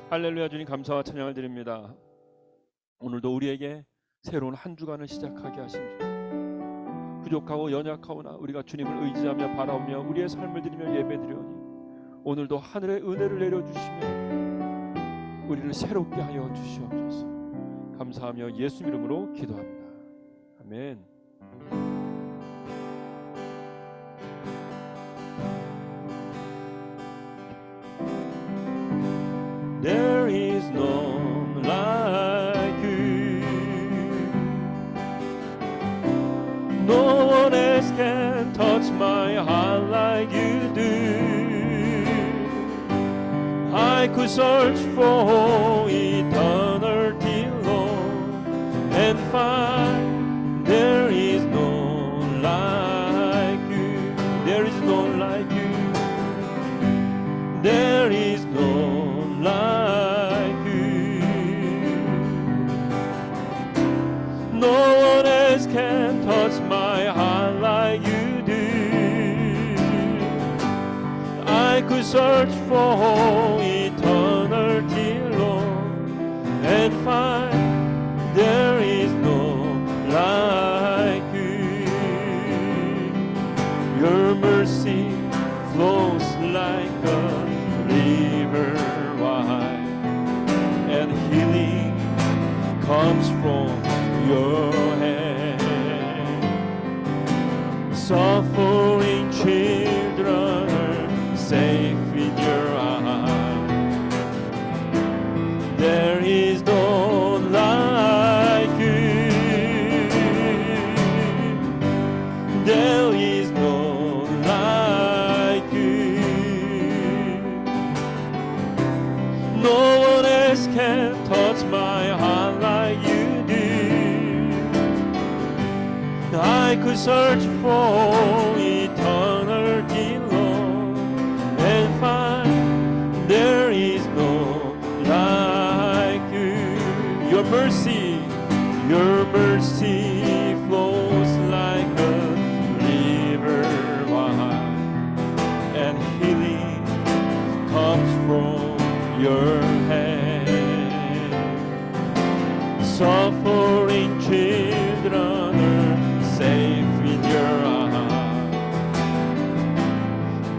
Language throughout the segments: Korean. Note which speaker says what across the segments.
Speaker 1: 할렐루야. 주님 감사와 찬양을 드립니다. 오늘도 우리에게 새로운 한 주간을 시작하게 하신 주, 부족하고 연약하오나 우리가 주님을 의지하며 바라보며 우리의 삶을 드리며 예배드리오니 오늘도 하늘의 은혜를 내려주시며 우리를 새롭게 하여 주시옵소서. 감사하며 예수 이름으로 기도합니다. 아멘. There is none like you. No one else can touch my heart like you do. I could search for eternity long and find there is none like you. There is none like you. There is none like you. No one else can touch my heart like you do. I could search for eternity long and find there is none like you. Your mercy flows like a river wide, and healing comes from your hand. Suffering children are safe in your arms. There is none like you. There is none like you. No one else can touch my heart like you do. I could search for eternity long and find there is no like you. Your mercy flows like a river wide, and healing comes from your hand. Suffering children are safe in your arms.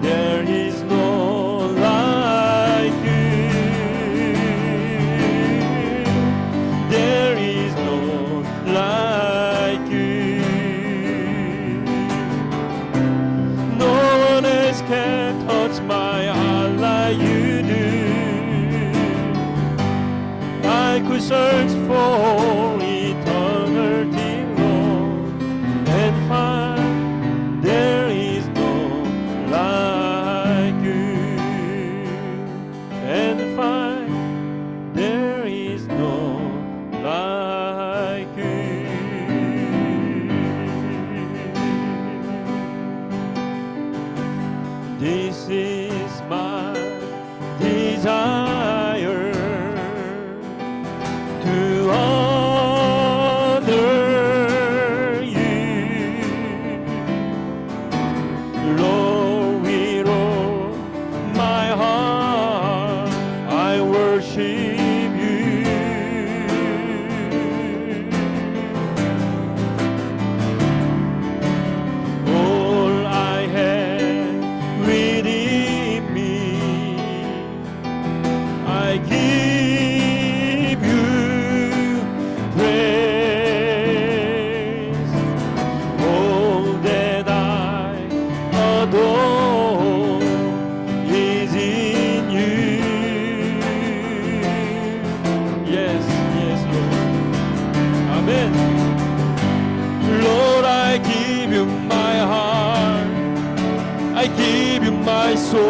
Speaker 1: There is no like you. There is no like you. No one else can touch my heart like you do. I could search for eternity long and find there is no like you, and find there is no like you. This is my desire, to honor you, Lord, with all my heart I worship you. All I have within me I give you praise. All that I adore is in you. Yes, yes, Lord. Amen. Lord, I give you my heart, I give you my soul.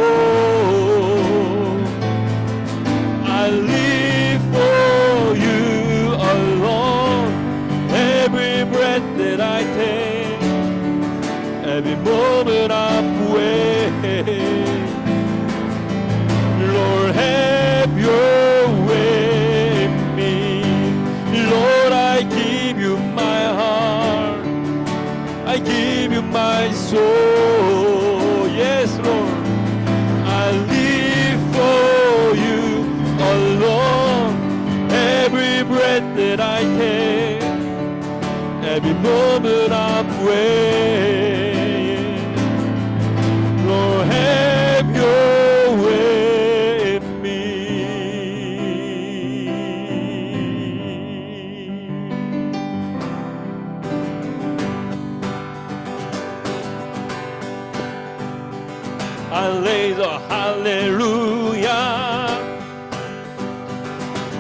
Speaker 1: I live for you alone. Every breath that I take, every moment I'm awake. Lord, have your way in me. Lord, I give you my heart, I give you my soul. Yes, Lord,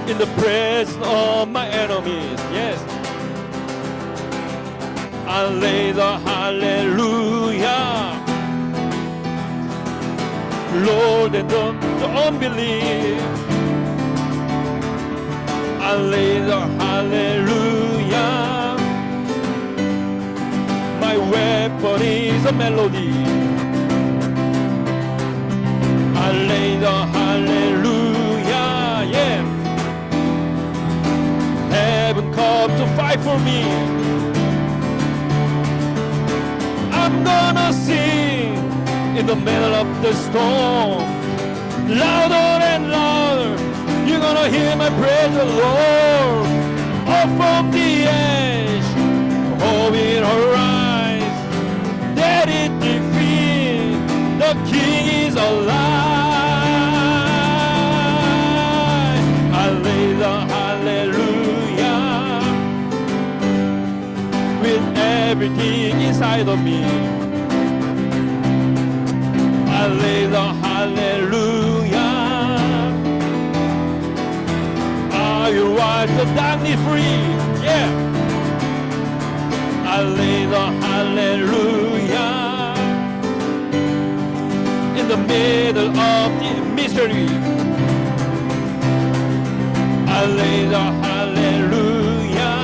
Speaker 1: in the presence of my enemies. Yes, I lay the hallelujah, Lord, and the unbelief. I lay the hallelujah. My weapon is a melody. I lay the hallelujah, yeah. Heaven come to fight for me. I'm gonna sing in the middle of the storm, louder and louder. You're gonna hear my praise, the Lord. Up from the edge, hope it arise. That it defeat, the King is alive. I lay the hallelujah with everything inside of me. I lay the hallelujah. I will wipe the darkness free. Yeah. I lay the hallelujah in the middle of the mystery. I lay the hallelujah.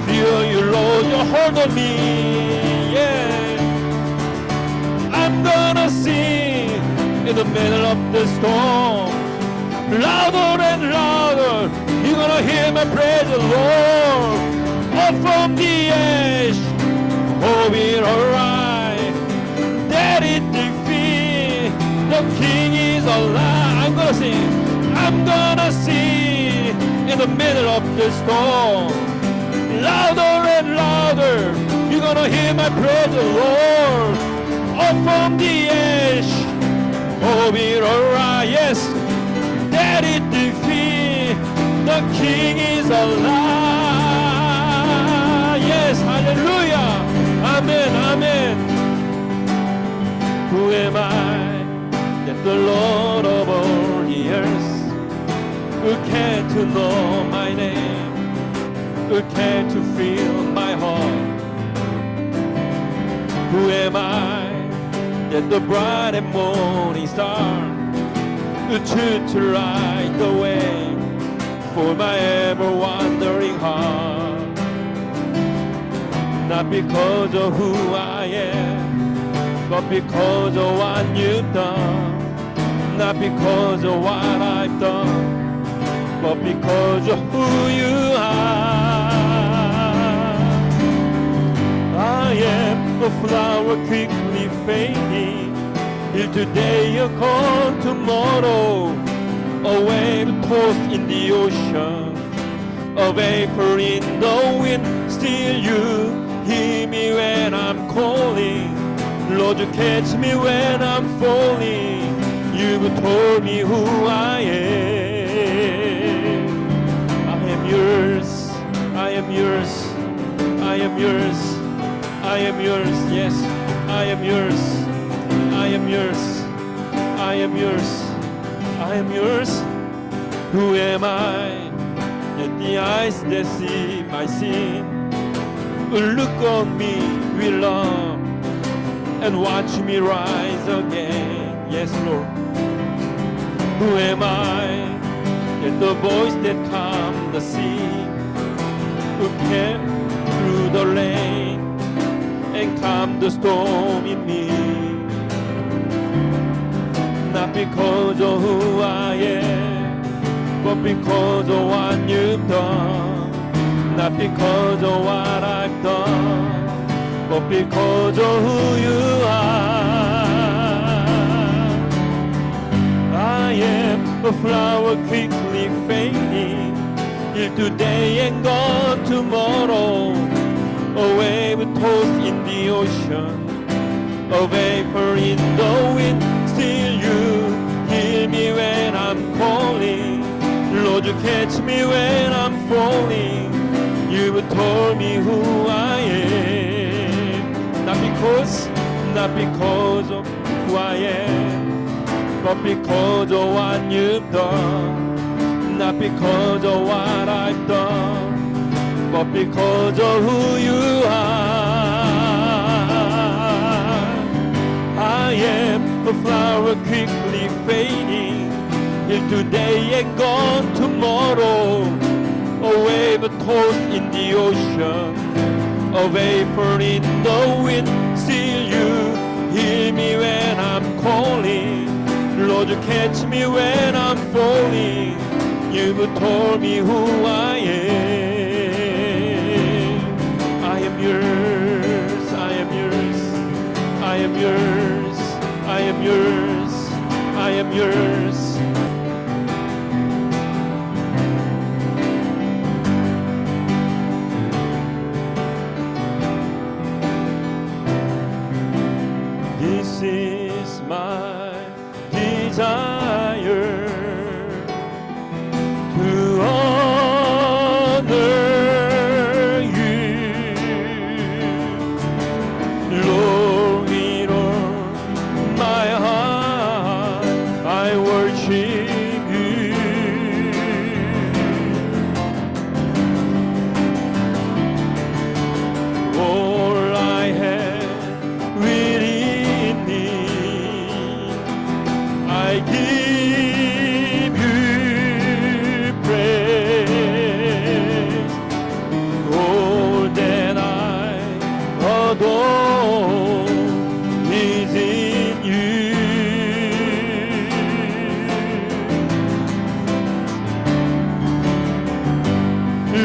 Speaker 1: Feel you, Lord, your hold on me. Yeah. I'm gonna sing in the middle of the storm, louder and louder. You're gonna hear my praise, the Lord. Up from the edge, hope it alright. That it defeat, the King is alive. I'm gonna sing, I'm gonna sing in the middle of the storm, louder and louder. You're gonna hear my praise, the Lord. Up from the edge, hope it alright. Yes, that it defeat, the King is alive. Yes, hallelujah. Amen, amen. Who am I that the Lord of all the earth who came to know my name, who came to feel my heart? Who am I that the bright and morning star who choose to light the way for my ever wandering heart? Not because of who I am, but because of what you've done. Not because of what I've done, but because of who you are. I am a flower quickly fading, here today you're gone tomorrow. A wave tossed in the ocean, a vapor in the wind. Still you hear me when I'm calling. Lord, you catch me when I'm falling. You've told me who I am. I am yours, I am yours, I am yours, I am yours. Yes, I am yours, I am yours, I am yours, I am yours. Who am I that the eyes that see my sin will look on me with love and watch me rise again? Yes, Lord. Who am I that the voice that calmed the sea, who came through the rain and calmed the storm in me? Not because of who I am, but because of what you've done. Not because of what I've done, but because of who you are. I am a flower quickly fading, here today and gone tomorrow. A wave tossed in the ocean, a vapor in the wind. Still you hear me when I'm calling. Lord, you catch me when I'm falling. You've told me who I am. Not because of who I am, but because of what you've done, not because of what I've done, but because of who you are. I am a flower quickly fading, here today and gone tomorrow, a wave tossed in the ocean, a vapor in the wind. Still you hear me when I'm calling, Lord, you catch me when I'm falling. You've told me who I am. I am yours, I am yours, I am yours, I am yours, I am yours. This is my desire, to honor you, Lord, with all my heart I worship you. All I have within me, I give you praise. All that I adore is in you.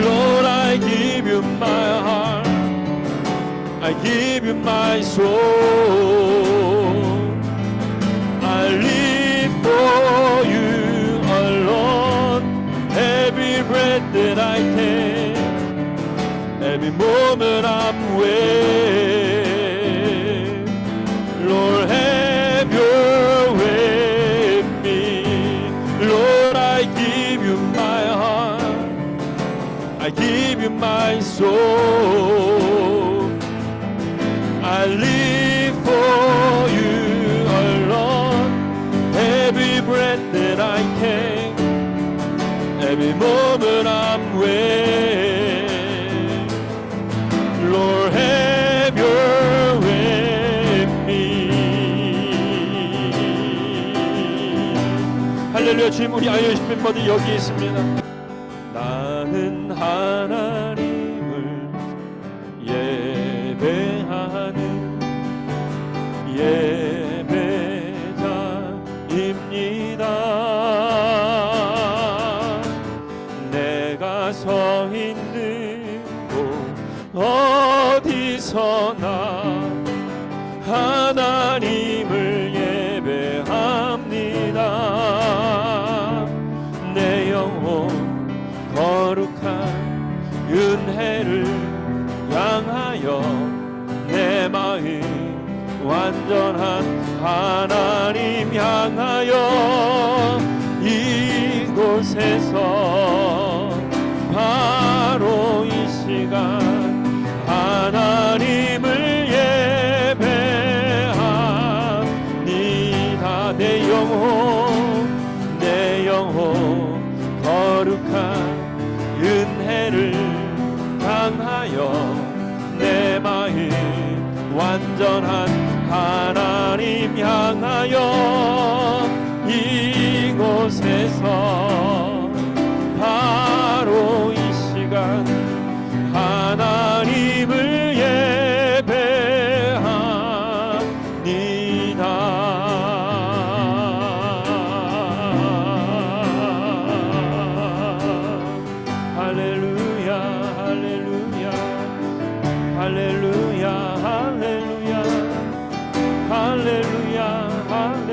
Speaker 1: Lord, I give you my heart, I give you my soul. I live for you alone. Every breath that I take, every moment I'm with, Lord, have your way with me. Lord, I give you my heart, I give you my soul. I live for you alone. Every breath that I take, every moment I'm with, Lord, have your way with me. 할렐루야. 주님, 우리 아이오십 멤버들 여기 있습니다. 나는 하나님을 예배하는 예배자입니다. 내가 서 있는 곳 어디서나 하나님을 예배합니다. 내 영혼 거룩한 은혜를 향하여 내 마음 완전한 하나님 향하여 이곳에서 바로 이 시간 하나님을 예배합니다. 내 영혼 거룩한 은혜를 향하여 내 마음 완전한 하나님 향하여 이곳에서 바로 이 시간 하나님을 예배합니다. 할렐루야, 할렐루야, 할렐루야, 할렐루야, 할렐루야, 할렐루야.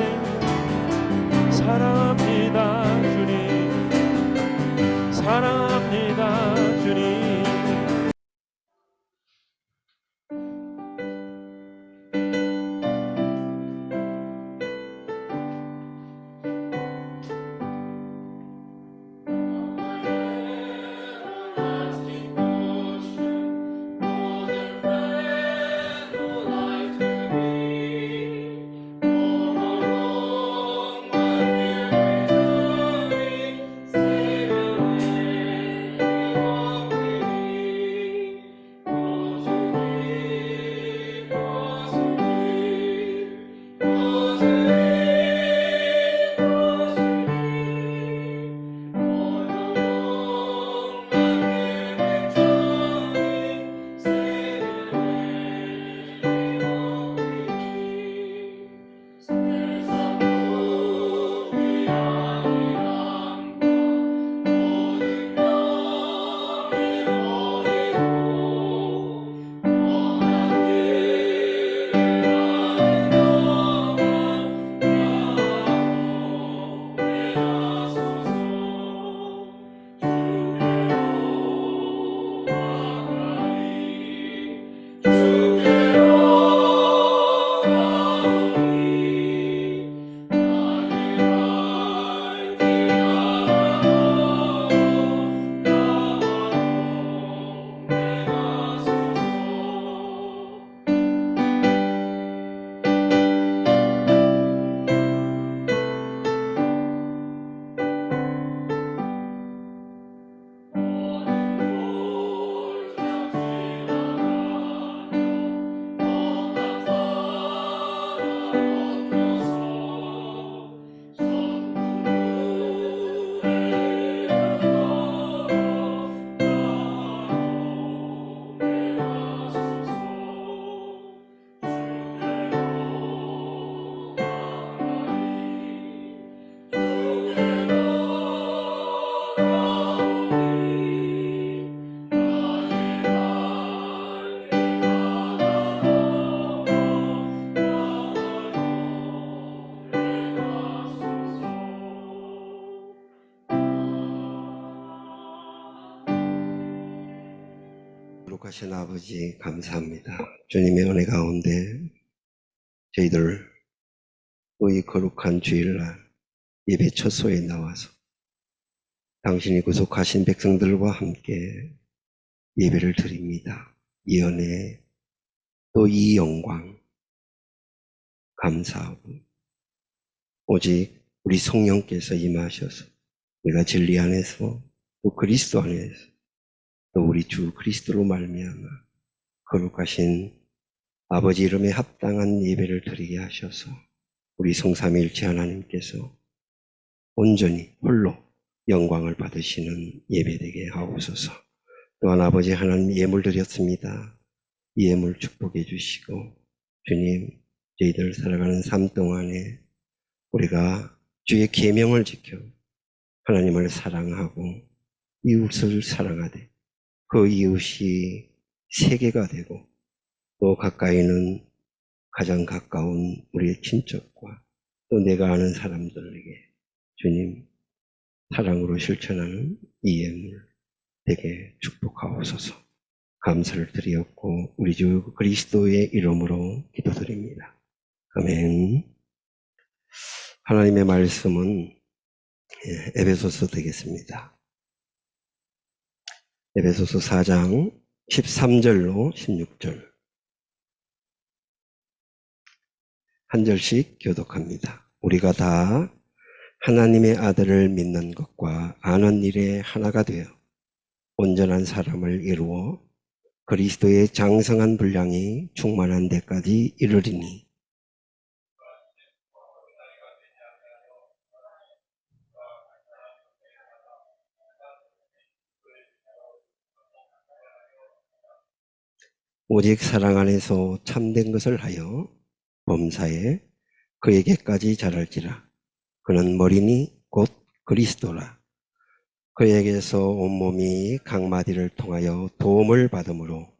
Speaker 2: 거룩하신 아버지 감사합니다. 주님의 은혜 가운데 저희들 또 이 거룩한 주일날 예배 첫소에 나와서 당신이 구속하신 백성들과 함께 예배를 드립니다. 이 은혜 또 이 영광 감사하고 오직 우리 성령께서 임하셔서 우리가 진리 안에서 또 그리스도 안에서 또 우리 주 그리스도로 말미암아 거룩하신 아버지 이름에 합당한 예배를 드리게 하셔서 우리 성삼위일체 하나님께서 온전히 홀로 영광을 받으시는 예배되게 하옵소서. 또한 아버지 하나님 예물 드렸습니다. 이 예물 축복해 주시고 주님 저희들 살아가는 삶 동안에 우리가 주의 계명을 지켜 하나님을 사랑하고 이웃을 사랑하되 그 이웃이 세계가 되고 또 가까이는 가장 가까운 우리의 친척과 또 내가 아는 사람들에게 주님 사랑으로 실천하는 이 예물 되게 축복하옵소서. 감사를 드리었고 우리 주 그리스도의 이름으로 기도드립니다. 아멘. 하나님의 말씀은 에베소서 되겠습니다. 에베소서 4장 13절로 16절 한 절씩 교독합니다. 우리가 다 하나님의 아들을 믿는 것과 아는 일에 하나가 되어 온전한 사람을 이루어 그리스도의 장성한 분량이 충만한 데까지 이르리니 오직 사랑 안에서 참된 것을 하여 범사에 그에게까지 자랄지라. 그는 머리니 곧 그리스도라. 그에게서 온몸이 각 마디를 통하여 도움을 받음으로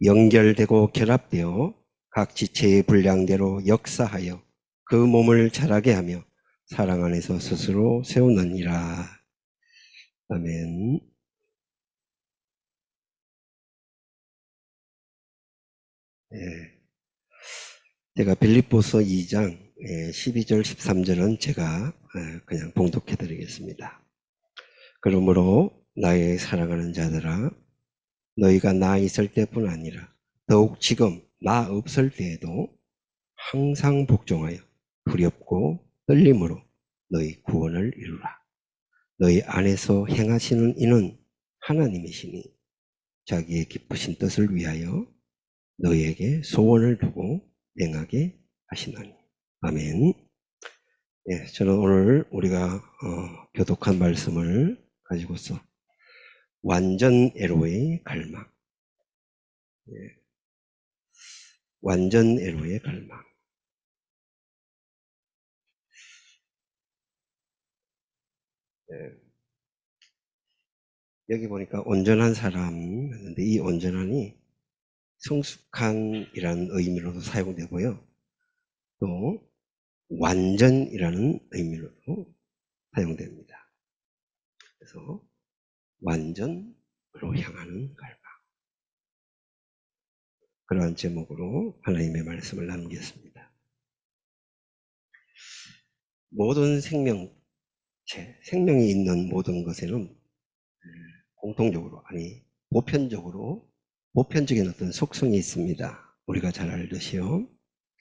Speaker 2: 연결되고 결합되어 각 지체의 분량대로 역사하여 그 몸을 자라게 하며 사랑 안에서 스스로 세우느니라. 아멘. 제가 빌립보서 2장 12절 13절은 제가 그냥 봉독해 드리겠습니다. 그러므로 나의 사랑하는 자들아 너희가 나 있을 때뿐 아니라 더욱 지금 나 없을 때에도 항상 복종하여 두렵고 떨림으로 너희 구원을 이루라. 너희 안에서 행하시는 이는 하나님이시니 자기의 기쁘신 뜻을 위하여 너희에게 소원을 두고 행하게 하시나니. 아멘. 예, 저는 오늘 우리가 교독한 말씀을 가지고서 완전 애로의 갈망, 완전 애로의 갈망. 여기 보니까 온전한 사람 했는데 이 온전한이 성숙한이라는 의미로도 사용되고요. 또 완전이라는 의미로도 사용됩니다. 그래서 완전으로 향하는 갈망. 그러한 제목으로 하나님의 말씀을 남겼습니다. 모든 생명체, 생명이 있는 모든 것에는 공통적으로, 아니 보편적인 어떤 속성이 있습니다. 우리가 잘 알듯이요.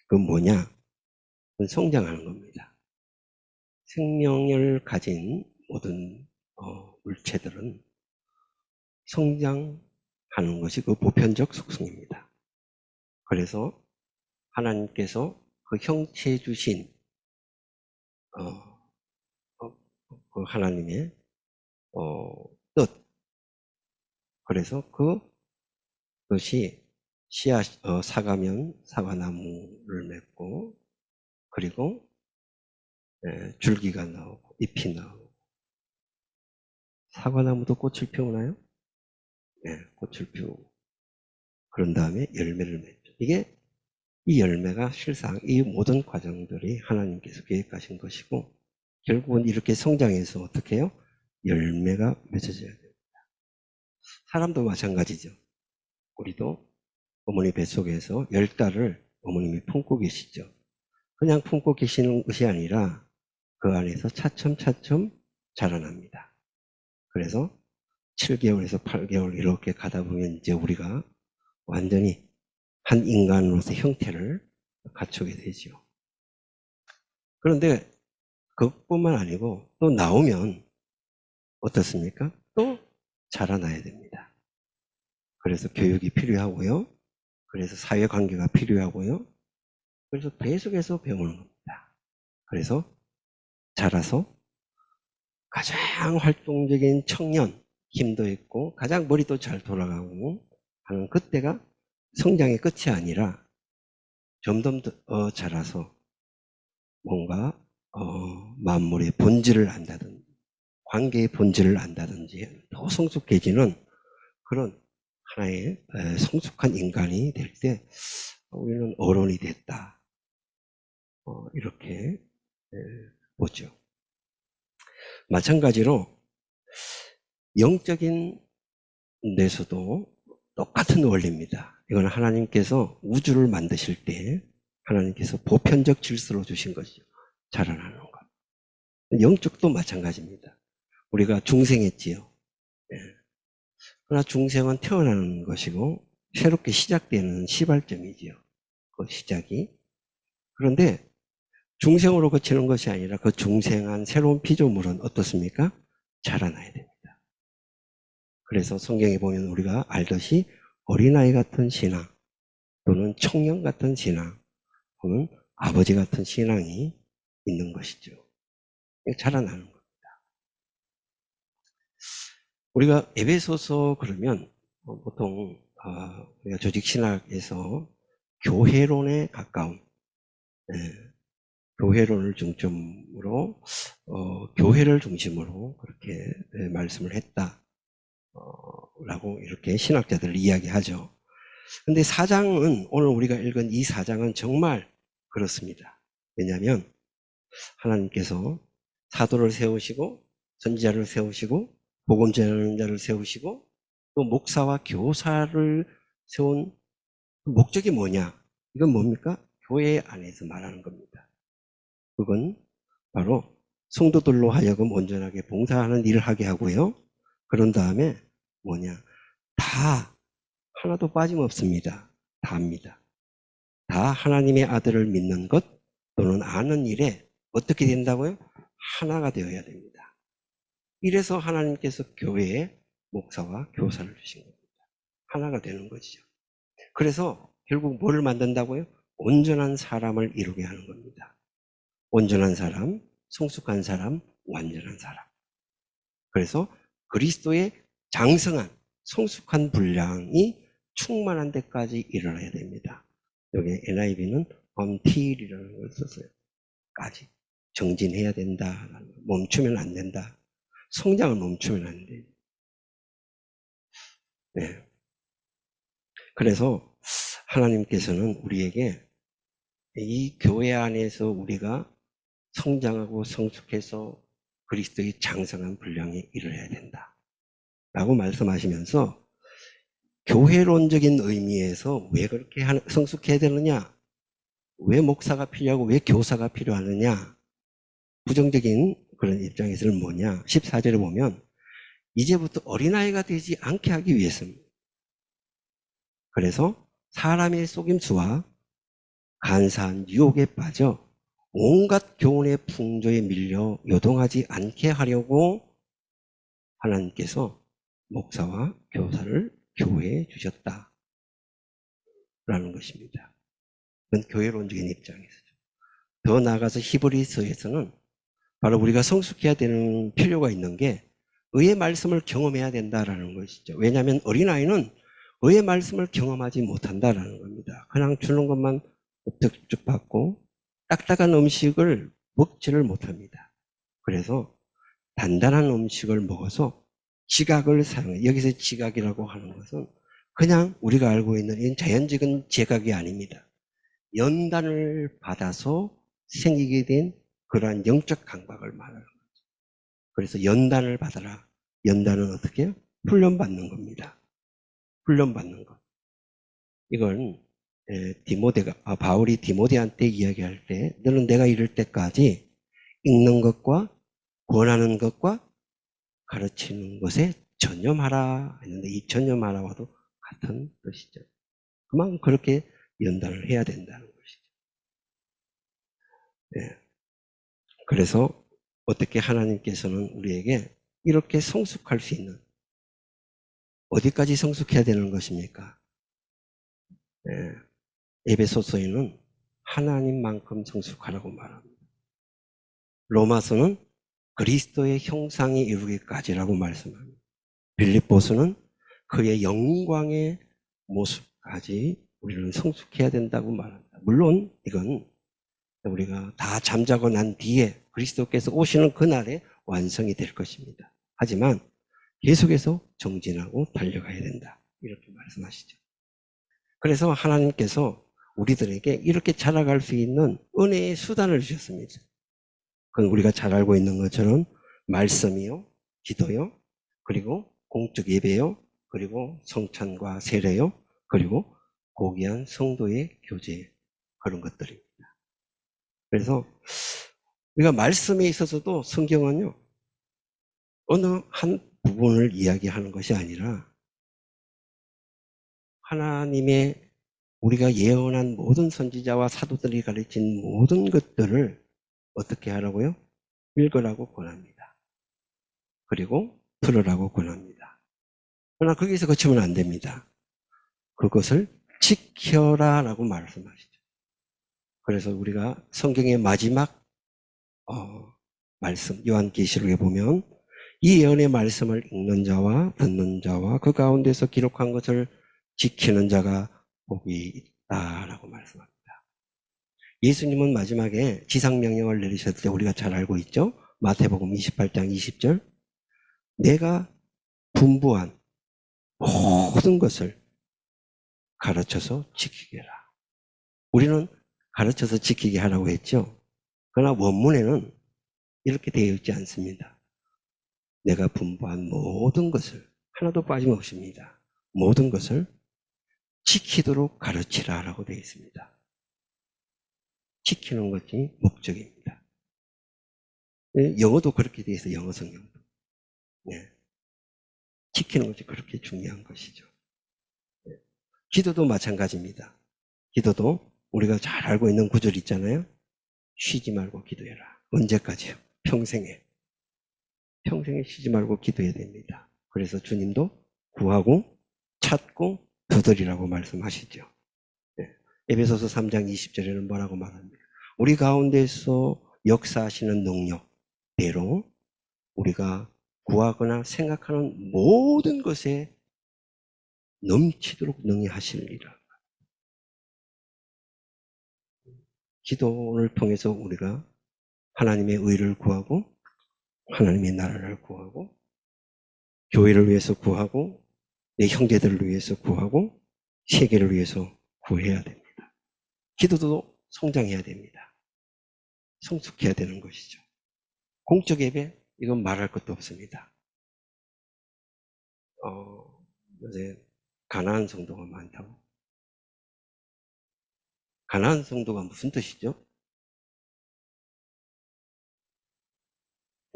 Speaker 2: 그건 뭐냐? 그건 성장하는 겁니다. 생명을 가진 모든 물체들은 성장하는 것이 그 보편적 속성입니다. 그래서 하나님께서 그 형체해 주신 그 하나님의 뜻, 그래서 그것이 씨앗 사과면 사과나무를 맺고 그리고 줄기가 나오고 잎이 나오고 사과나무도 꽃을 피우나요? 네, 꽃을 피우고 그런 다음에 열매를 맺죠. 이 열매가 실상 이 모든 과정들이 하나님께서 계획하신 것이고 결국은 이렇게 성장해서 어떻게 해요? 열매가 맺어져야 됩니다. 사람도 마찬가지죠. 우리도 어머니 뱃속에서 10달을 어머님이 품고 계시죠. 그냥 품고 계시는 것이 아니라 그 안에서 차츰차츰 자라납니다. 그래서 7개월에서 8개월 이렇게 가다 보면 이제 우리가 완전히 한 인간으로서 형태를 갖추게 되죠. 그런데 그것뿐만 아니고 또 나오면 어떻습니까? 또 자라나야 됩니다. 그래서 교육이 필요하고요. 그래서 사회관계가 필요하고요. 그래서 계속해서 배우는 겁니다. 그래서 자라서 가장 활동적인 청년, 힘도 있고 가장 머리도 잘 돌아가고 하는 그때가 성장의 끝이 아니라 점점 더 자라서 뭔가 만물의 본질을 안다든지 관계의 본질을 안다든지 더 성숙해지는 그런 하나의 성숙한 인간이 될 때 우리는 어른이 됐다. 이렇게 보죠. 마찬가지로 영적인 데서도 똑같은 원리입니다. 이건 하나님께서 우주를 만드실 때 하나님께서 보편적 질서로 주신 것이죠. 자라나는 것. 영적도 마찬가지입니다. 우리가 중생했지요. 예. 그러나 중생은 태어나는 것이고 새롭게 시작되는 시발점이지요. 그 시작이. 그런데 중생으로 거치는 것이 아니라 그 중생한 새로운 피조물은 어떻습니까? 자라나야 됩니다. 그래서 성경에 보면 우리가 알듯이 어린아이 같은 신앙 또는 청년 같은 신앙 또는 아버지 같은 신앙이 있는 것이죠. 자라나는 겁니다. 우리가 에베소서 그러면 보통 우리가 조직신학에서 교회론에 가까운 교회론을 중점으로 교회를 중심으로 그렇게 말씀을 했다 라고 이렇게 신학자들 이야기하죠. 근데 4장은 오늘 우리가 읽은 이 4장은 정말 그렇습니다. 왜냐하면 하나님께서 사도를 세우시고 선지자를 세우시고 복음 전하는 자를 세우시고 또 목사와 교사를 세운 목적이 뭐냐? 이건 뭡니까? 교회 안에서 말하는 겁니다. 그건 바로 성도들로 하여금 온전하게 봉사하는 일을 하게 하고요. 그런 다음에 뭐냐? 다 하나도 빠짐없습니다. 다 합니다. 다 하나님의 아들을 믿는 것 또는 아는 일에 어떻게 된다고요? 하나가 되어야 됩니다. 이래서 하나님께서 교회에 목사와 교사를 주신 겁니다. 하나가 되는 것이죠. 그래서 결국 뭐를 만든다고요? 온전한 사람을 이루게 하는 겁니다. 온전한 사람, 성숙한 사람, 완전한 사람. 그래서 그리스도의 장성한 성숙한 분량이 충만한 데까지 이르러야 됩니다. 여기 NIV는 until이라는 걸 썼어요. 까지. 정진해야 된다. 멈추면 안 된다. 성장을 멈추면 안 돼요. 네. 그래서 하나님께서는 우리에게 이 교회 안에서 우리가 성장하고 성숙해서 그리스도의 장성한 분량에 이르러야 된다. 라고 말씀하시면서 교회론적인 의미에서 왜 그렇게 성숙해야 되느냐? 왜 목사가 필요하고 왜 교사가 필요하느냐? 부정적인 그런 입장에서는 뭐냐? 14절에 보면 이제부터 어린아이가 되지 않게 하기 위해서입니다. 그래서 사람의 속임수와 간사한 유혹에 빠져 온갖 교훈의 풍조에 밀려 요동하지 않게 하려고 하나님께서 목사와 교사를 교회에 주셨다. 라는 것입니다. 그건 교회론적인 입장에서죠. 더 나아가서 히브리서에서는 바로 우리가 성숙해야 되는 필요가 있는 게 의의 말씀을 경험해야 된다라는 것이죠. 왜냐하면 어린아이는 의의 말씀을 경험하지 못한다라는 겁니다. 그냥 주는 것만 쭉쭉 받고 딱딱한 음식을 먹지를 못합니다. 그래서 단단한 음식을 먹어서 지각을 사용해요. 여기서 지각이라고 하는 것은 그냥 우리가 알고 있는 이 자연적인 지각이 아닙니다. 연단을 받아서 생기게 된 그러한 영적 감각을 말하는 거죠. 그래서 연단을 받아라. 연단은 어떻게 해요? 훈련받는 겁니다. 훈련받는 것. 이건 바울이 디모데한테 이야기할 때 너는 내가 이럴 때까지 읽는 것과 권하는 것과 가르치는 것에 전념하라 했는데 이 전념하라와도 같은 뜻이죠. 그만큼 그렇게 연단을 해야 된다는 것이죠. 예. 그래서 어떻게 하나님께서는 우리에게 이렇게 성숙할 수 있는, 어디까지 성숙해야 되는 것입니까? 에베소서에는 하나님만큼 성숙하라고 말합니다. 로마서는 그리스도의 형상이 이루기까지라고 말씀합니다. 빌립보서는 그의 영광의 모습까지 우리는 성숙해야 된다고 말합니다. 물론 이건 우리가 다 잠자고 난 뒤에 그리스도께서 오시는 그날에 완성이 될 것입니다. 하지만 계속해서 정진하고 달려가야 된다. 이렇게 말씀하시죠. 그래서 하나님께서 우리들에게 이렇게 자라갈 수 있는 은혜의 수단을 주셨습니다. 그건 우리가 잘 알고 있는 것처럼 말씀이요, 기도요, 그리고 공적 예배요, 그리고 성찬과 세례요, 그리고 고귀한 성도의 교제, 그런 것들입니다. 그래서 우리가 말씀에 있어서도 성경은요, 어느 한 부분을 이야기하는 것이 아니라 하나님의 우리가 예언한 모든 선지자와 사도들이 가르친 모든 것들을 어떻게 하라고요? 읽으라고 권합니다. 그리고 들으라고 권합니다. 그러나 거기서 그치면 안 됩니다. 그것을 지켜라 라고 말씀하시죠. 그래서 우리가 성경의 마지막 말씀, 요한계시록에 보면 이 예언의 말씀을 읽는 자와 듣는 자와 그 가운데서 기록한 것을 지키는 자가 복이 있다라고 말씀합니다. 예수님은 마지막에 지상명령을 내리셨을 때 우리가 잘 알고 있죠? 마태복음 28장 20절 내가 분부한 모든 것을 가르쳐서 지키게 해라. 우리는 가르쳐서 지키게 하라고 했죠. 그러나 원문에는 이렇게 되어 있지 않습니다. 내가 분부한 모든 것을 하나도 빠짐없습니다. 모든 것을 지키도록 가르치라라고 되어 있습니다. 지키는 것이 목적입니다. 영어도 그렇게 되어 있어요. 영어 성경도. 네. 지키는 것이 그렇게 중요한 것이죠. 네. 기도도 마찬가지입니다. 기도도 우리가 잘 알고 있는 구절 있잖아요. 쉬지 말고 기도해라. 언제까지요? 평생에. 평생에 쉬지 말고 기도해야 됩니다. 그래서 주님도 구하고 찾고 두드리라고 말씀하시죠. 네. 에베소서 3장 20절에는 뭐라고 말합니까? 우리 가운데서 역사하시는 능력대로 우리가 구하거나 생각하는 모든 것에 넘치도록 능히 하시리라. 기도를 통해서 우리가 하나님의 의를 구하고 하나님의 나라를 구하고 교회를 위해서 구하고 내 형제들을 위해서 구하고 세계를 위해서 구해야 됩니다. 기도도 성장해야 됩니다. 성숙해야 되는 것이죠. 공적 예배 이건 말할 것도 없습니다. 요새 가나안 성도가 많다고. 가나안 성도가 무슨 뜻이죠?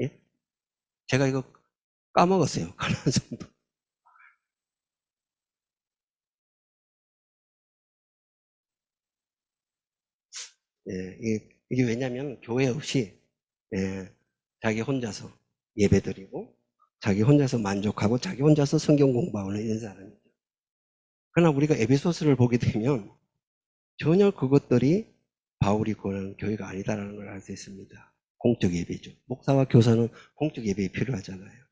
Speaker 2: 예? 제가 이거 까먹었어요. 가나안 성도. 예, 이게 왜냐면 교회 없이 자기 혼자서 예배드리고 자기 혼자서 만족하고 자기 혼자서 성경 공부하는 이런 사람이죠. 그러나 우리가 에베소서를 보게 되면 전혀 그것들이 바울이 권하는 교회가 아니다라는 걸 알 수 있습니다. 공적 예배죠. 목사와 교사는 공적 예배에 필요하잖아요.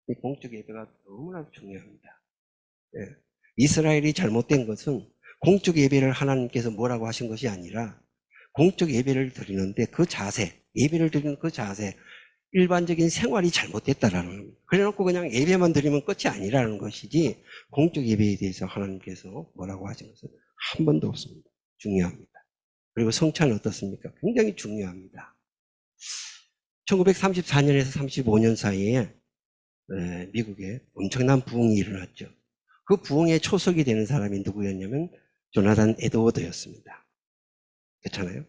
Speaker 2: 이 공적 예배가 너무나 중요합니다. 예. 이스라엘이 잘못된 것은 공적 예배를 하나님께서 뭐라고 하신 것이 아니라 공적 예배를 드리는데 그 자세, 예배를 드리는 그 자세, 일반적인 생활이 잘못됐다라는 겁니다. 그래놓고 그냥 예배만 드리면 끝이 아니라는 것이지 공적 예배에 대해서 하나님께서 뭐라고 하신 것은 한 번도 없습니다. 중요합니다. 그리고 성찬은 어떻습니까? 굉장히 중요합니다. 1934년에서 35년 사이에 미국에 엄청난 부흥이 일어났죠. 그 부흥의 초석이 되는 사람이 누구였냐면 조나단 에드워드였습니다. 그렇잖아요.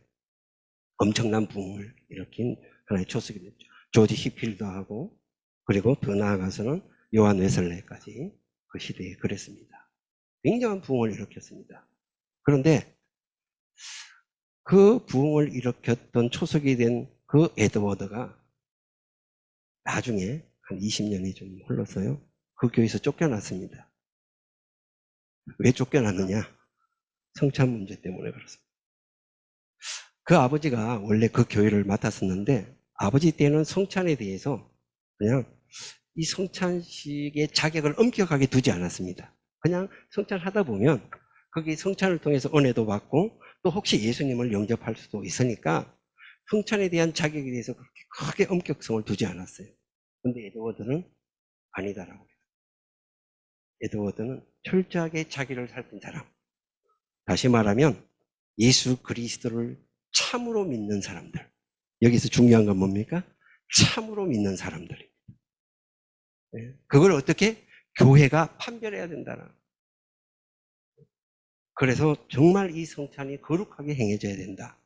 Speaker 2: 엄청난 부흥을 일으킨 하나의 초석이 됐죠. 조지 히필도 하고, 그리고 더 나아가서는 요한 웨슬레까지 그 시대에 그랬습니다. 굉장한 부흥을 일으켰습니다. 그런데 그 부흥을 일으켰던 초석이 된 그 에드워드가 나중에 한 20년이 좀 흘렀어요. 그 교회에서 쫓겨났습니다. 왜 쫓겨났느냐? 성찬 문제 때문에 그렇습니다. 그 아버지가 원래 그 교회를 맡았었는데 아버지 때는 성찬에 대해서 그냥 이 성찬식의 자격을 엄격하게 두지 않았습니다. 그냥 성찬하다 보면 거기 성찬을 통해서 은혜도 받고 또 혹시 예수님을 영접할 수도 있으니까 성찬에 대한 자격에 대해서 그렇게 크게 엄격성을 두지 않았어요. 근데 에드워드는 아니다라고 해요. 에드워드는 철저하게 자기를 살핀 사람. 다시 말하면 예수 그리스도를 참으로 믿는 사람들. 여기서 중요한 건 뭡니까? 참으로 믿는 사람들입니다. 그걸 어떻게? 교회가 판별해야 된다는. 그래서 정말 이 성찬이 거룩하게 행해져야 된다.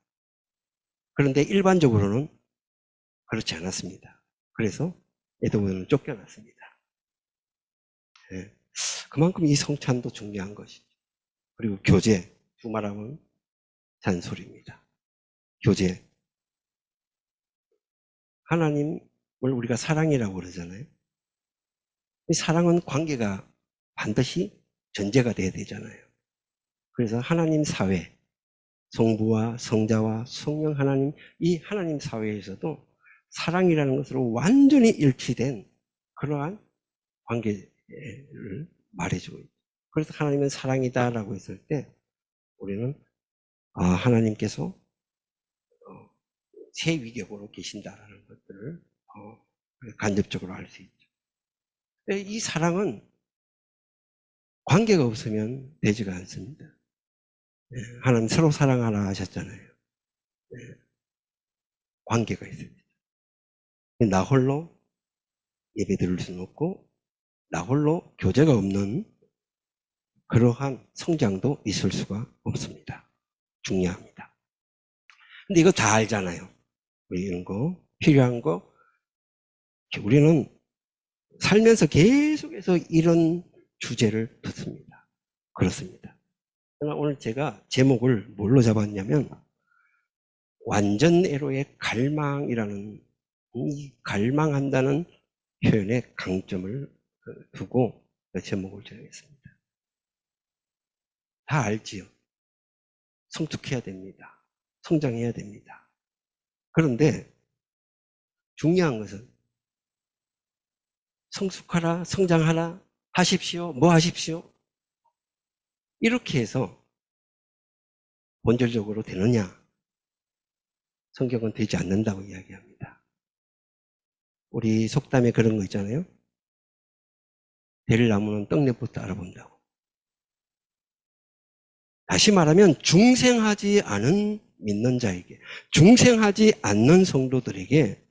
Speaker 2: 그런데 일반적으로는 그렇지 않았습니다. 그래서 에드워드는 쫓겨났습니다. 그만큼 이 성찬도 중요한 것이죠. 그리고 교제, 두말하면 잔소리입니다. 교제. 하나님을 우리가 사랑이라고 그러잖아요. 이 사랑은 관계가 반드시 전제가 돼야 되잖아요. 그래서 하나님 사회, 성부와 성자와 성령 하나님, 이 하나님 사회에서도 사랑이라는 것으로 완전히 일치된 그러한 관계를 말해주고 있죠. 그래서 하나님은 사랑이다라고 했을 때 우리는 하나님께서 새 위격으로 계신다라는 것들을 간접적으로 알 수 있죠. 이 사랑은 관계가 없으면 되지가 않습니다. 하나님 서로 사랑하라 하셨잖아요. 관계가 있어야 되죠. 나 홀로 예배 드릴 수는 없고 나 홀로 교제가 없는 그러한 성장도 있을 수가 없습니다. 중요합니다. 근데 이거 다 알잖아요. 우리 이런 거 필요한 거 우리는 살면서 계속해서 이런 주제를 듣습니다. 그렇습니다. 그러나 오늘 제가 제목을 뭘로 잡았냐면 완전 애로의 갈망이라는 이 갈망한다는 표현에 강점을 두고 제목을 정했습니다. 다 알지요. 성숙해야 됩니다. 성장해야 됩니다. 그런데 중요한 것은 성숙하라, 성장하라, 하십시오, 뭐 하십시오. 이렇게 해서 본질적으로 되느냐? 성경은 되지 않는다고 이야기합니다. 우리 속담에 그런 거 있잖아요. 될 나무는 떡잎부터 알아본다고. 다시 말하면 중생하지 않은 믿는 자에게, 중생하지 않는 성도들에게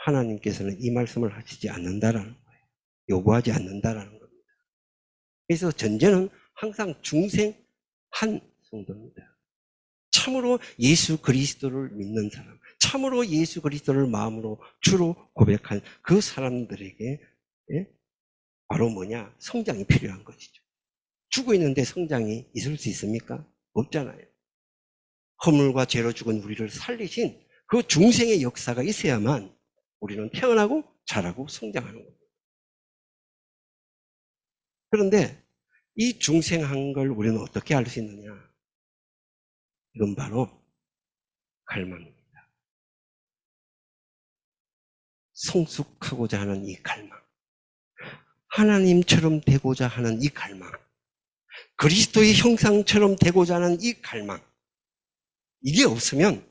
Speaker 2: 하나님께서는 이 말씀을 하시지 않는다라는 거예요. 요구하지 않는다라는 겁니다. 그래서 전제는 항상 중생한 성도입니다. 참으로 예수 그리스도를 믿는 사람, 참으로 예수 그리스도를 마음으로 주로 고백한 그 사람들에게 바로 뭐냐? 성장이 필요한 것이죠. 죽어 있는데 성장이 있을 수 있습니까? 없잖아요. 허물과 죄로 죽은 우리를 살리신 그 중생의 역사가 있어야만 우리는 태어나고 자라고 성장하는 겁니다. 그런데 이 중생한 걸 우리는 어떻게 알 수 있느냐? 이건 바로 갈망입니다. 성숙하고자 하는 이 갈망, 하나님처럼 되고자 하는 이 갈망, 그리스도의 형상처럼 되고자 하는 이 갈망, 이게 없으면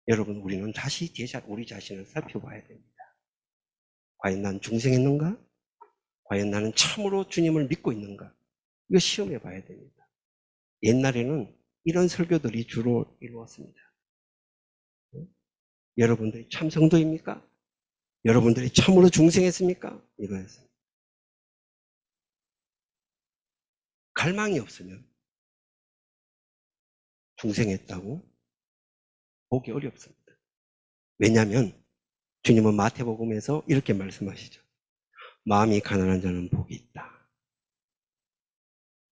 Speaker 2: 여러분 우리는 다시 우리 자신을 살펴봐야 됩니다. 과연 난 중생했는가? 과연 나는 참으로 주님을 믿고 있는가? 이거 시험해 봐야 됩니다. 옛날에는 이런 설교들이 주로 이루었습니다. 여러분들이 참 성도입니까? 여러분들이 참으로 중생했습니까? 이거였습니다. 갈망이 없으면 중생했다고 보기 어렵습니다. 왜냐하면 주님은 마태복음에서 이렇게 말씀하시죠. 마음이 가난한 자는 복이 있다.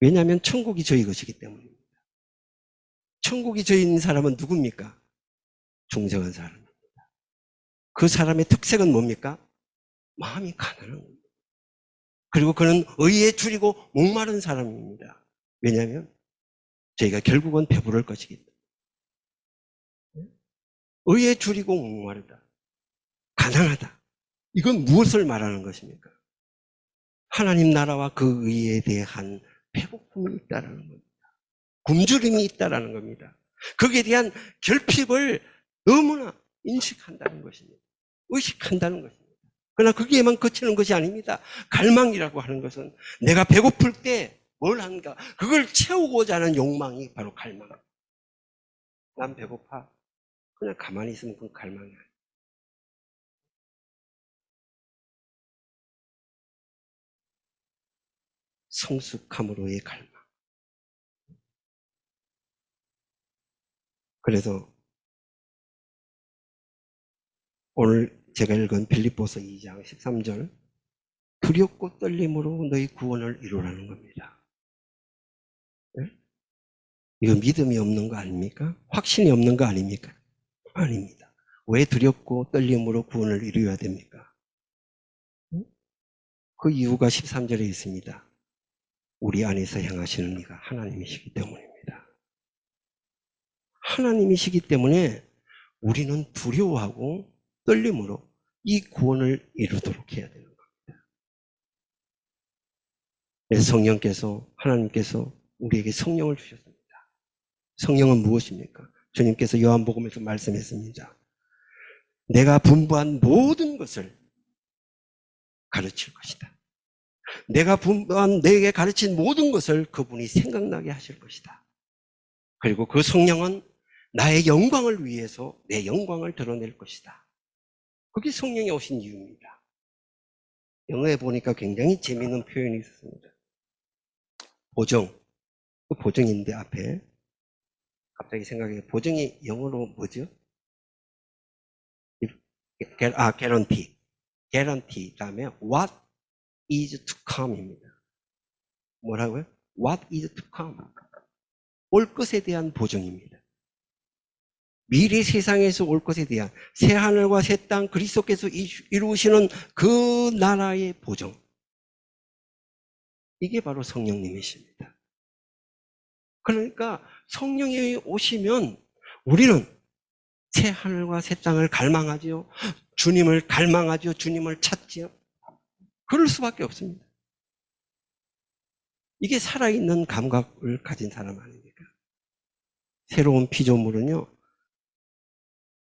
Speaker 2: 왜냐하면 천국이 저희 것이기 때문입니다. 천국이 저희 있는 사람은 누굽니까? 중생한 사람입니다. 그 사람의 특색은 뭡니까? 마음이 가난한 겁니다. 그리고 그는 의에 줄이고 목마른 사람입니다. 왜냐하면 저희가 결국은 배부를 것이기 때문에. 의에 줄이고 목마르다. 가난하다. 이건 무엇을 말하는 것입니까? 하나님 나라와 그 의에 대한 배고픔이 있다라는 겁니다. 굶주림이 있다라는 겁니다. 거기에 대한 결핍을 너무나 인식한다는 것입니다. 의식한다는 것입니다. 그러나 거기에만 그치는 것이 아닙니다. 갈망이라고 하는 것은 내가 배고플 때 뭘 하는가, 그걸 채우고자 하는 욕망이 바로 갈망. 난 배고파. 그냥 가만히 있으면 그건 갈망이야. 성숙함으로의 갈망. 그래서 오늘 제가 읽은 빌립보서 2장 13절, 두렵고 떨림으로 너희 구원을 이루라는 겁니다. 네? 이거 믿음이 없는 거 아닙니까? 확신이 없는 거 아닙니까? 아닙니다. 왜 두렵고 떨림으로 구원을 이루어야 됩니까? 그 이유가 13절에 있습니다. 우리 안에서 행하시는 이가 하나님이시기 때문입니다. 하나님이시기 때문에 우리는 두려워하고 떨림으로 이 구원을 이루도록 해야 되는 겁니다. 그래서 성령께서, 하나님께서 우리에게 성령을 주셨습니다. 성령은 무엇입니까? 주님께서 요한복음에서 말씀했습니다. 내가 분부한 모든 것을 가르칠 것이다. 내가 분부한 내게 가르친 모든 것을 그분이 생각나게 하실 것이다. 그리고 그 성령은 나의 영광을 위해서 내 영광을 드러낼 것이다. 그게 성령이 오신 이유입니다. 영어에 보니까 굉장히 재미있는 표현이 있었습니다. 보정. 그 보정인데 앞에 갑자기 생각해. 보정이 영어로 뭐죠? guarantee. guarantee 다음에 what is to come입니다. 뭐라고요? What is to come? 올 것에 대한 보증입니다. 미래 세상에서 올 것에 대한 새 하늘과 새 땅 그리스도께서 이루시는 그 나라의 보증. 이게 바로 성령님이십니다. 그러니까 성령이 오시면 우리는 새 하늘과 새 땅을 갈망하지요. 주님을 갈망하지요. 주님을 찾지요. 그럴 수밖에 없습니다. 이게 살아있는 감각을 가진 사람 아닙니까? 새로운 피조물은요,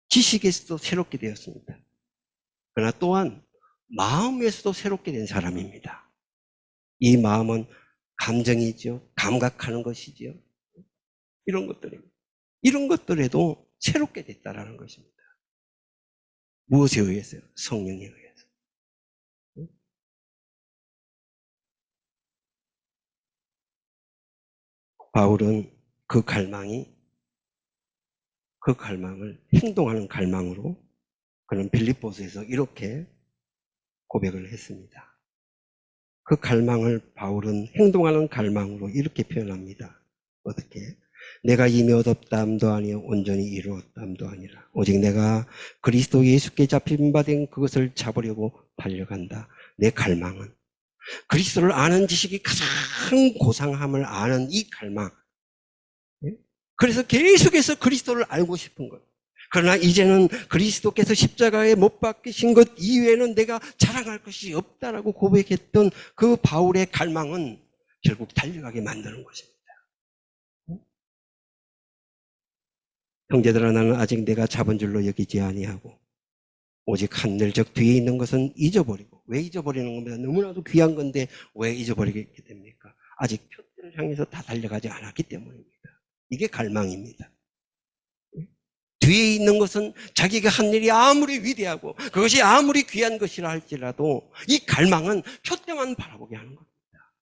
Speaker 2: 지식에서도 새롭게 되었습니다. 그러나 또한 마음에서도 새롭게 된 사람입니다. 이 마음은 감정이죠. 감각하는 것이죠. 이런 것들입니다. 이런 것들에도 새롭게 됐다라는 것입니다. 무엇에 의해서요? 성령에 의해서. 바울은 그 갈망을 행동하는 갈망으로 그는 빌립보서에서 이렇게 고백을 했습니다. 그 갈망을 바울은 행동하는 갈망으로 이렇게 표현합니다. 어떻게? 내가 이미 얻었다함도 아니요 온전히 이루었다함도 아니라 오직 내가 그리스도 예수께 잡힌 바 된 그것을 잡으려고 달려간다. 내 갈망은 그리스도를 아는 지식이 가장 고상함을 아는 이 갈망. 그래서 계속해서 그리스도를 알고 싶은 것. 그러나 이제는 그리스도께서 십자가에 못 박히신 것 이외에는 내가 자랑할 것이 없다라고 고백했던 그 바울의 갈망은 결국 달려가게 만드는 것입니다. 형제들아, 나는 아직 내가 잡은 줄로 여기지 아니하고 오직 하늘적 뒤에 있는 것은 잊어버리고. 왜 잊어버리는 겁니다? 너무나도 귀한 건데 왜 잊어버리게 됩니까? 아직 표대를 향해서 다 달려가지 않았기 때문입니다. 이게 갈망입니다. 뒤에 있는 것은 자기가 한 일이 아무리 위대하고 그것이 아무리 귀한 것이라 할지라도 이 갈망은 표대만 바라보게 하는 겁니다.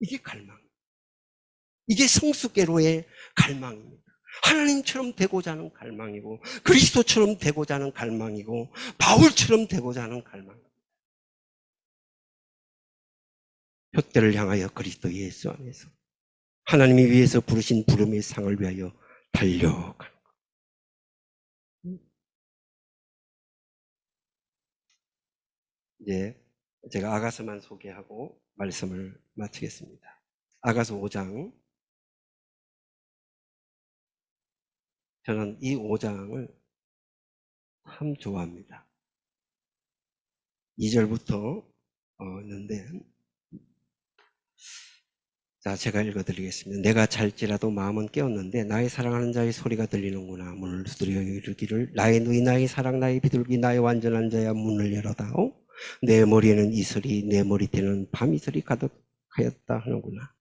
Speaker 2: 이게 갈망. 이게 성숙계로의 갈망입니다. 하나님처럼 되고자 하는 갈망이고, 그리스도처럼 되고자 하는 갈망이고, 바울처럼 되고자 하는 갈망입니다. 표대를 향하여 그리스도 예수 안에서 하나님이 위해서 부르신 부름의 상을 위하여 달려가는 것. 이제 제가 아가서만 소개하고 말씀을 마치겠습니다. 아가서 5장. 저는 이 5장을 참 좋아합니다. 2절부터 있는데, 자, 제가 읽어드리겠습니다. 내가 잘지라도 마음은 깨었는데 나의 사랑하는 자의 소리가 들리는구나. 문을 두드려 이르기를 나의 누이 나의 사랑 나의 비둘기 나의 완전한 자야 문을 열어다오. 내 머리에는 이슬이 내 머리띠는 밤이슬이 가득하였다 하는구나.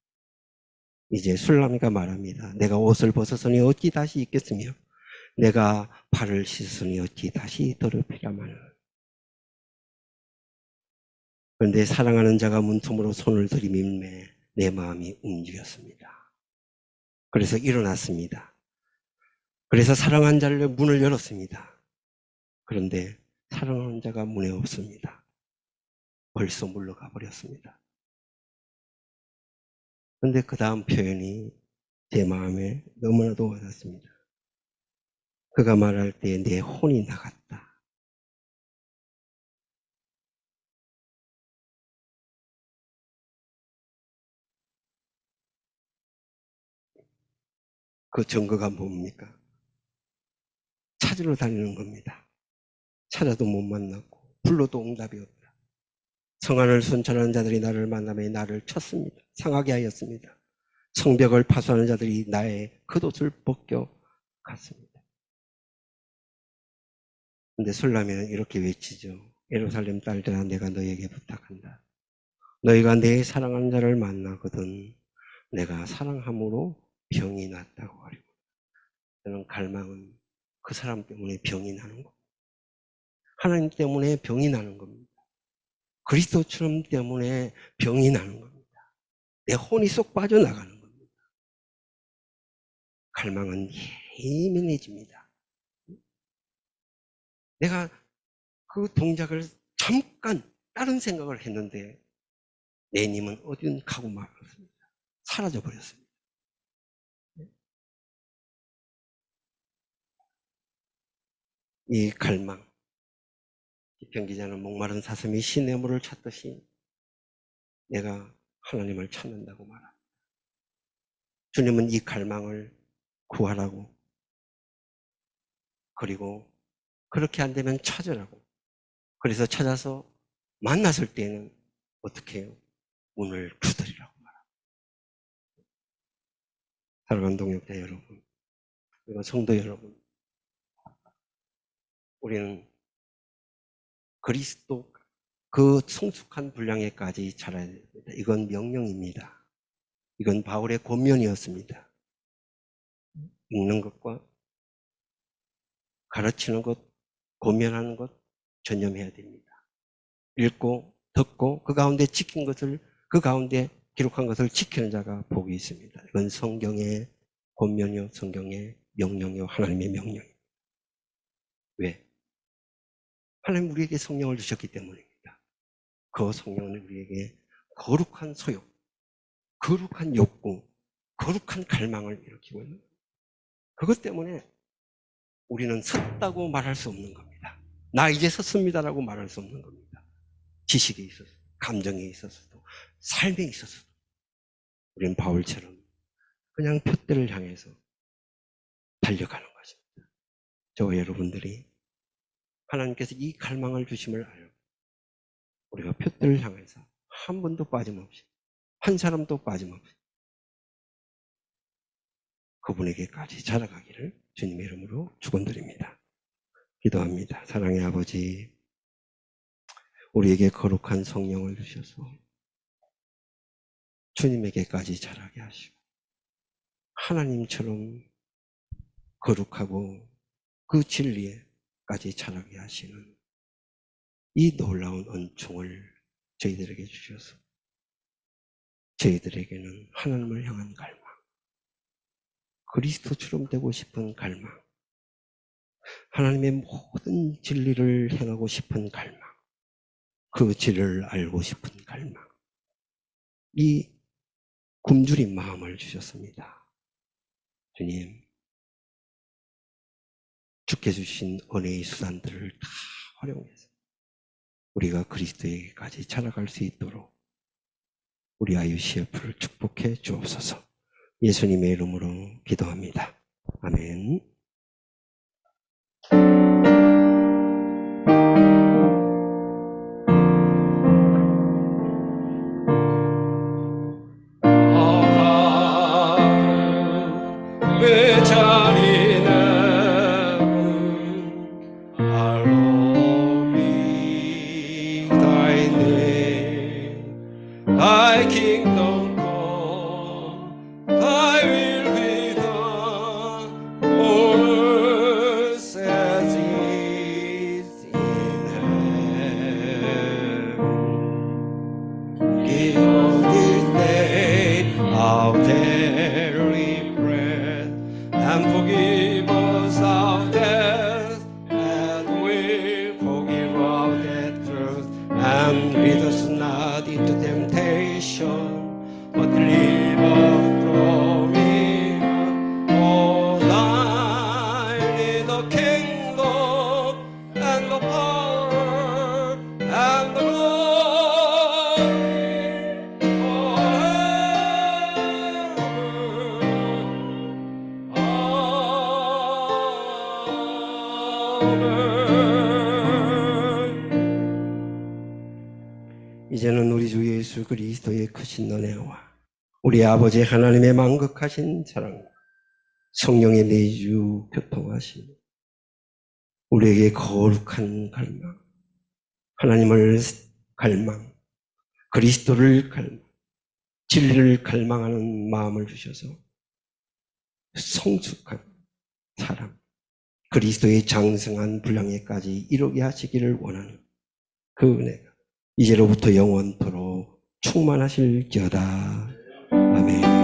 Speaker 2: 이제 술람이가 말합니다. 내가 옷을 벗었으니 어찌 다시 입겠으며 내가 발을 씻었으니 어찌 다시 더럽히라마는. 그런데 사랑하는 자가 문틈으로 손을 들이밀매 내 마음이 움직였습니다. 그래서 일어났습니다. 그래서 사랑한 자를 문을 열었습니다. 그런데 사랑하는 자가 문에 없습니다. 벌써 물러가 버렸습니다. 그런데 그 다음 표현이 제 마음에 너무나도 와닿습니다. 그가 말할 때 내 혼이 나갔다. 그 증거가 뭡니까? 찾으러 다니는 겁니다. 찾아도 못 만났고 불러도 응답이 없다. 성안을 순찰하는 자들이 나를 만나며 나를 쳤습니다. 상하게 하였습니다. 성벽을 파수하는 자들이 나의 겉옷을 벗겨 갔습니다. 근데 술라면은 이렇게 외치죠. 예루살렘 딸들아 내가 너에게 부탁한다. 너희가 내 사랑하는 자를 만나거든 내가 사랑함으로 병이 났다고 하리고. 저는 갈망은 그 사람 때문에 병이 나는 겁니다. 하나님 때문에 병이 나는 겁니다. 그리스도처럼 때문에 병이 나는 겁니다. 내 혼이 쏙 빠져나가는 겁니다. 갈망은 예민해집니다. 내가 그 동작을 잠깐 다른 생각을 했는데 내 님은 어디든 가고 말았습니다. 사라져버렸습니다. 이 갈망. 시편 기자는 목마른 사슴이 시냇물을 찾듯이 내가 하나님을 찾는다고 말합니다. 주님은 이 갈망을 구하라고, 그리고 그렇게 안 되면 찾으라고. 그래서 찾아서 만났을 때는 어떻게 해요? 문을 두드리라고 말합니다. 사랑하는 동역자 여러분, 그리고 성도 여러분, 우리는 그리스도 그 성숙한 분량에까지 자라야 됩니다. 이건 명령입니다. 이건 바울의 권면이었습니다. 읽는 것과 가르치는 것, 권면하는 것 전념해야 됩니다. 읽고 듣고 그 가운데 지킨 것을, 그 가운데 기록한 것을 지키는 자가 복이 있습니다. 이건 성경의 권면이요, 성경의 명령이요, 하나님의 명령입니다. 왜? 하나님 우리에게 성령을 주셨기 때문입니다. 그 성령은 우리에게 거룩한 소욕, 거룩한 욕구, 거룩한 갈망을 일으키고 있는 겁니다. 그것 때문에 우리는 섰다고 말할 수 없는 겁니다. 나 이제 섰습니다라고 말할 수 없는 겁니다. 지식에 있어서, 감정에 있어서도, 삶에 있어서도 우리는 바울처럼 그냥 표대를 향해서 달려가는 것입니다. 저와 여러분들이 하나님께서 이 갈망을 주심을 알고 우리가 표대를 향해서 한 번도 빠짐없이, 한 사람도 빠짐없이 그분에게까지 자라가기를 주님의 이름으로 축원드립니다. 기도합니다. 사랑의 아버지, 우리에게 거룩한 성령을 주셔서 주님에게까지 자라게 하시고 하나님처럼 거룩하고 그 진리에까지 자라게 하시는 이 놀라운 은총을 저희들에게 주셔서 저희들에게는 하나님을 향한 갈망, 그리스도처럼 되고 싶은 갈망, 하나님의 모든 진리를 행하고 싶은 갈망, 그 진리를 알고 싶은 갈망, 이 굶주린 마음을 주셨습니다. 주님, 주께 주신 은혜의 수단들을 다 활용해서 우리가 그리스도에게까지 자라갈 수 있도록 우리 IUCF를 축복해 주옵소서. 예수님의 이름으로 기도합니다. 아멘.
Speaker 3: 내 자리는 Allow me thy name, thy kingdom come, thy will be done, on earth as it is in heaven. Give us this day our daily bread, and forgive us our debts, and we forgive our debtors. And lead us not into temptation, but deliver us from evil. For thine is the kingdom, and the power, and the glory
Speaker 2: 이제는 우리 주 예수 그리스도의 크신 은혜와 우리 아버지 하나님의 만극하신 사랑, 성령의 매주 교통하심, 우리에게 거룩한 갈망, 하나님을 갈망, 그리스도를 갈망, 진리를 갈망하는 마음을 주셔서 성숙한 사람, 그리스도의 장성한 분량에까지 이르게 하시기를 원하는 그 은혜가 이제로부터 영원토록 충만하실지어다. 아멘.